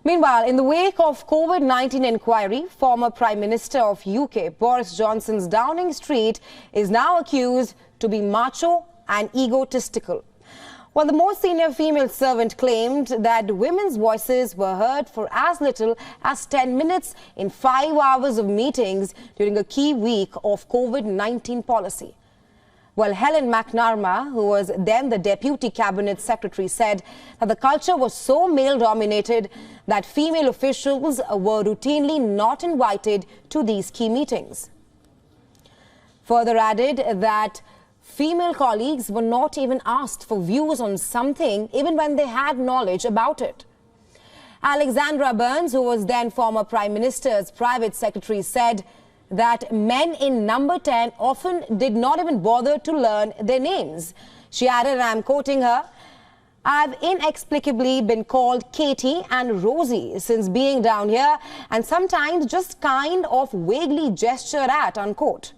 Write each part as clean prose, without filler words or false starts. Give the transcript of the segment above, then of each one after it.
Meanwhile, in the wake of COVID-19 inquiry, former Prime Minister of UK, Boris Johnson's Downing Street, is now accused to be macho and egotistical. While the most senior female servant claimed that women's voices were heard for as little as 10 minutes in 5 hours of meetings during a key week of COVID-19 policy. Well, Helen MacNamara, who was then the Deputy Cabinet Secretary, said that the culture was so male-dominated that female officials were routinely not invited to these key meetings. Further added that female colleagues were not even asked for views on something even when they had knowledge about it. Alexandra Burns, who was then former Prime Minister's private secretary, said that men in number 10 often did not even bother to learn their names. She added, and I'm quoting her, "I've inexplicably been called Katie and Rosie since being down here, and sometimes just kind of vaguely gestured at," unquote.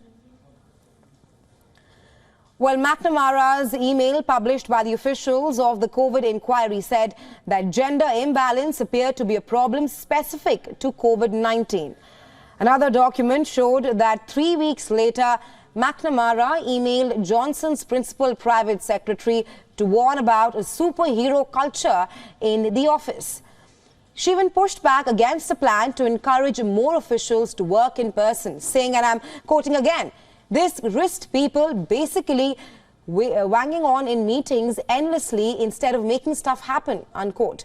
Well, MacNamara's email published by the officials of the COVID inquiry said that gender imbalance appeared to be a problem specific to COVID-19. Another document showed that 3 weeks later, MacNamara emailed Johnson's principal private secretary to warn about a superhero culture in the office. She even pushed back against the plan to encourage more officials to work in person, saying, and I'm quoting again, "This risked people basically wanging on in meetings endlessly instead of making stuff happen," unquote.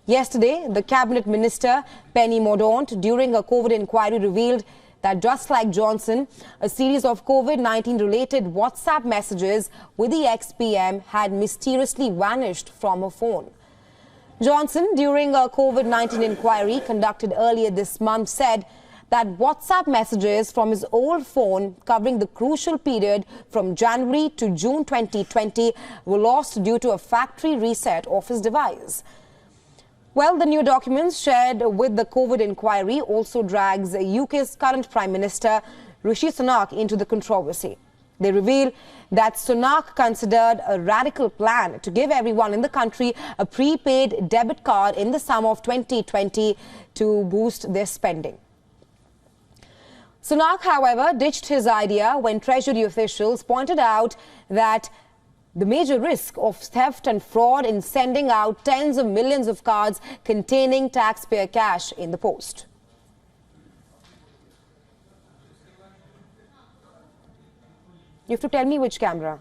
Yesterday, the cabinet minister, Penny Mordaunt, during a COVID inquiry revealed that just like Johnson, a series of COVID-19 related WhatsApp messages with the ex-PM had mysteriously vanished from her phone. Johnson, during a COVID-19 inquiry conducted earlier this month, said that WhatsApp messages from his old phone covering the crucial period from January to June 2020 were lost due to a factory reset of his device. Well, the new documents shared with the COVID inquiry also drags UK's current Prime Minister Rishi Sunak into the controversy. They reveal that Sunak considered a radical plan to give everyone in the country a prepaid debit card in the summer of 2020 to boost their spending. Sunak, however, ditched his idea when Treasury officials pointed out that the major risk of theft and fraud in sending out tens of millions of cards containing taxpayer cash in the post. You have to tell me which camera.